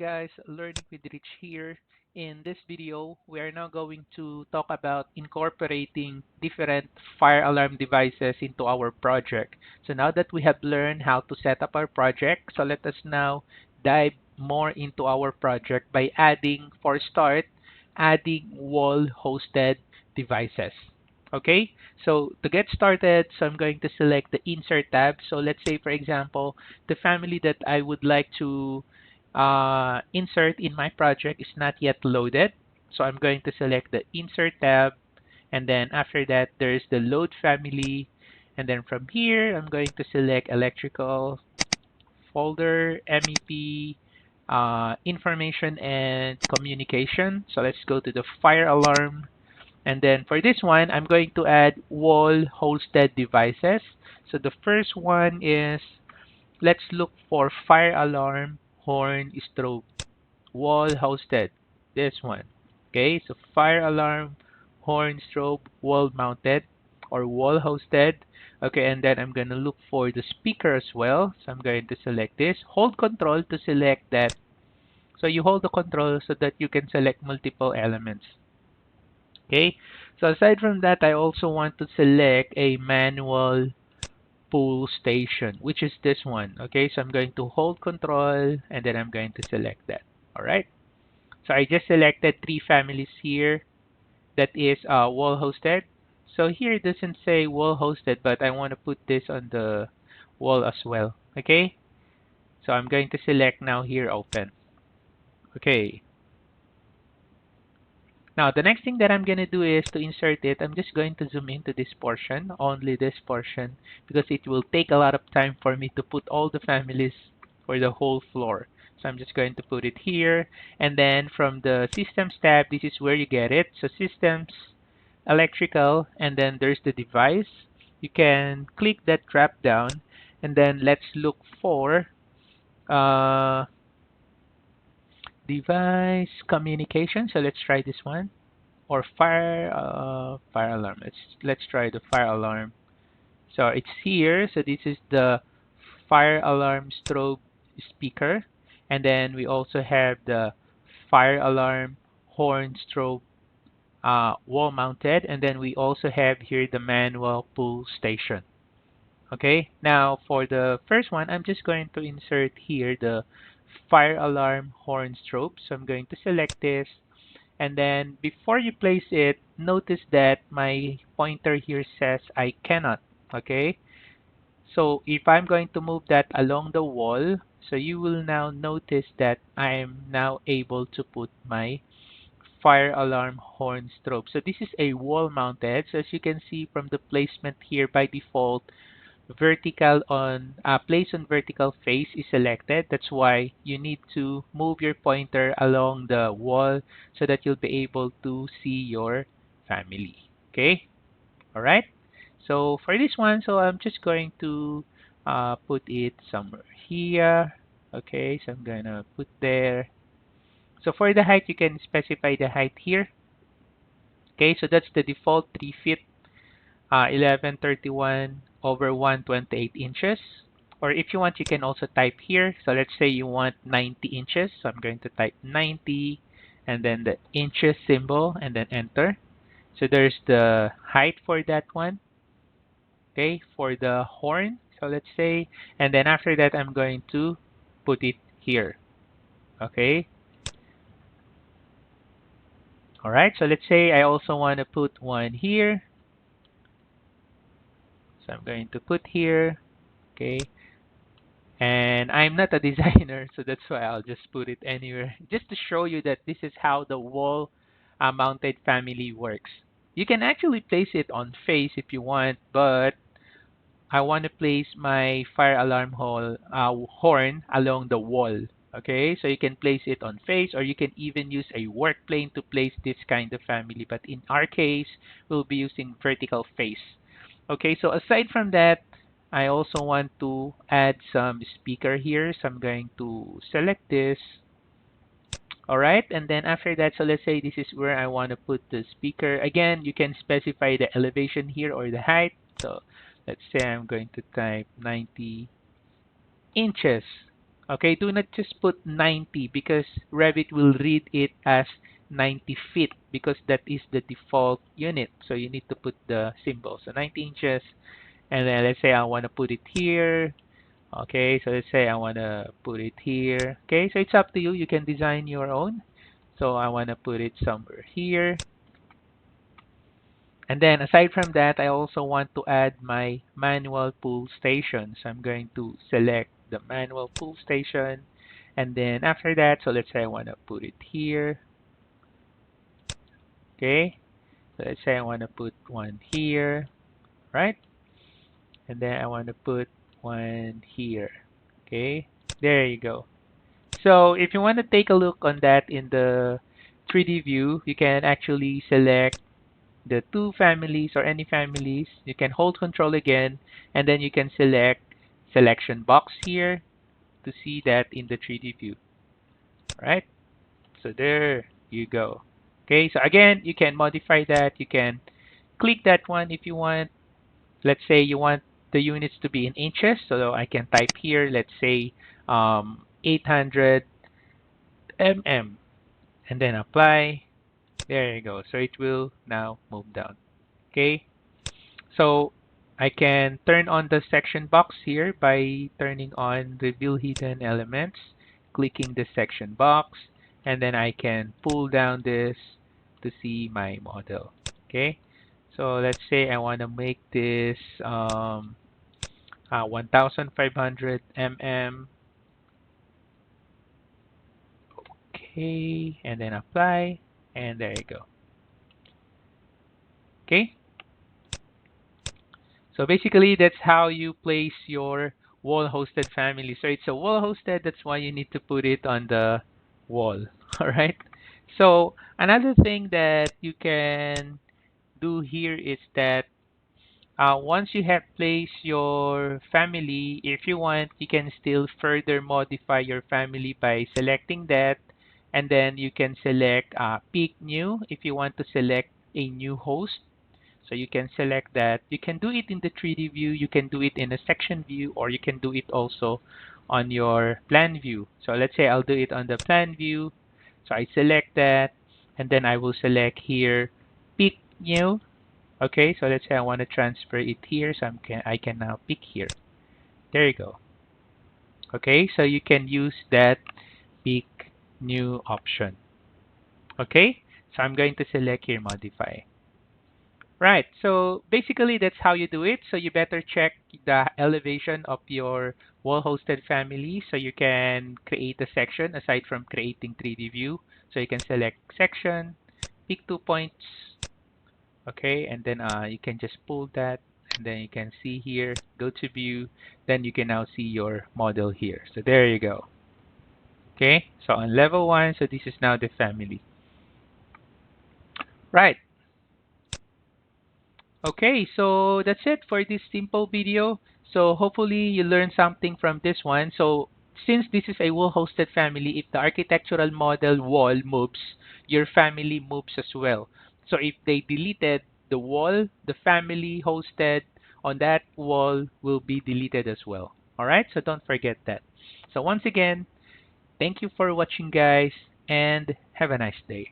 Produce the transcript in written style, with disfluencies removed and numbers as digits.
guys, Learning with Rich here. In this video, we are now going to talk about incorporating different fire alarm devices into our project. So now that we have learned how to set up our project, so let us now dive more into our project by adding, for start, adding wall hosted devices. Okay, so to get started, so I'm going to select the insert tab. So let's say, for example, the family that I would like to insert in my project is not yet loaded. So I'm going to select the insert tab, and then after that there's the load family, and then from here I'm going to select electrical folder, MEP, information and communication. So let's go to the fire alarm, and then for this one I'm going to add wall hosted devices. So the first one is, let's look for fire alarm horn strobe wall hosted. This one. Okay, so fire alarm horn strobe wall mounted or wall hosted. Okay, and then I'm going to look for the speaker as well. So I'm going to select this. Hold control to select that. So you hold the control so that you can select multiple elements. Okay, so aside from that, I also want to select a manual pull station, which is this one. Okay, so I'm going to hold control and then I'm going to select that. All right. So I just selected three families here that is wall hosted. So here it doesn't say wall hosted, but I want to put this on the wall as well. Okay. So I'm going to select now here open. Okay. Now the next thing that I'm going to do is to insert it. I'm just going to zoom into this portion, only this portion, because it will take a lot of time for me to put all the families for the whole floor. So I'm just going to put it here. And then from the systems tab, this is where you get it. So systems, electrical, and then there's the device. You can click that drop down and then let's look for uh, device communication. So let's try this one. Or fire alarm. Let's try the fire alarm. So it's here. So this is the fire alarm strobe speaker, and then we also have the fire alarm horn strobe wall mounted, and then we also have here the manual pull station. Okay, now for the first one, I'm just going to insert here the fire alarm horn strobe. So I'm going to select this, and then before you place it, notice that my pointer here says I cannot. Okay, so if I'm going to move that along the wall, so you will now notice that I am now able to put my fire alarm horn strobe. So this is a wall mounted. So as you can see from the placement here, by default, vertical on place on vertical face is selected. That's why you need to move your pointer along the wall so that you'll be able to see your family. Okay, all right. So for this one, so I'm just going to put it somewhere here. Okay, so I'm gonna put there. So for the height, you can specify the height here. Okay, so that's the default 3 feet 1131 over 128 inches. Or if you want, you can also type here. So let's say you want 90 inches. So I'm going to type 90 and then the inches symbol and then enter. So there's the height for that one. Okay, for the horn. So let's say, and then after that, I'm going to put it here. Okay. All right. So let's say I also want to put one here. So I'm going to put here. Okay. And I'm not a designer, so that's why I'll just put it anywhere. Just to show you that this is how the wall mounted family works. You can actually place it on face if you want, but I want to place my fire alarm horn along the wall. Okay, so you can place it on face, or you can even use a work plane to place this kind of family. But in our case, we'll be using vertical face. Okay, so aside from that, I also want to add some speaker here. So I'm going to select this. All right, and then after that, so let's say this is where I want to put the speaker. Again, you can specify the elevation here or the height. So let's say I'm going to type 90 inches. Okay, do not just put 90 because Revit will read it as 90 feet because that is the default unit. So you need to put the symbol. So 90 inches, and then let's say I want to put it here. Okay, so let's say I want to put it here. Okay, so it's up to you. You can design your own. So I want to put it somewhere here. And then aside from that, I also want to add my manual pull station. So I'm going to select the manual pull station. And then after that, so let's say I want to put it here. Okay. So let's say I want to put one here, right? And then I want to put one here. Okay. There you go. So if you want to take a look on that in the 3D view, you can actually select the two families or any families. You can hold control again, and then you can select selection box here to see that in the 3D view, right? So there you go. Okay, so again, you can modify that. You can click that one if you want. Let's say you want the units to be in inches, so I can type here, let's say 800 mm, and then apply. There you go. So it will now move down. Okay. So I can turn on the section box here by turning on reveal hidden elements, clicking the section box, and then I can pull down this to see my model. Okay. So let's say I want to make this 1500 mm. Okay, and then apply, and there you go. Okay. So basically, that's how you place your wall-hosted family. So it's a wall-hosted, that's why you need to put it on the wall. All right. So another thing that you can do here is that once you have placed your family, if you want, you can still further modify your family by selecting that, and then you can select Pick New if you want to select a new host. So you can select that. You can do it in the 3D view, you can do it in a section view, or you can do it also on your plan view. So let's say I'll do it on the plan view. So I select that, and then I will select here, pick new. Okay, so let's say I want to transfer it here, so I can now pick here. There you go. Okay, so you can use that pick new option. Okay, so I'm going to select here modify. Right. So basically, that's how you do it. So you better check the elevation of your wall-hosted family so you can create a section aside from creating 3D view. So you can select section, pick 2 points, okay, and then you can just pull that, and then you can see here, go to view, then you can now see your model here. So there you go. Okay. So on level 1, so this is now the family. Right. Okay, so that's it for this simple video. So hopefully you learned something from this one. So since this is a wall-hosted family, if the architectural model wall moves, your family moves as well. So if they deleted the wall, the family hosted on that wall will be deleted as well. All right, so don't forget that. So once again, thank you for watching, guys, and have a nice day.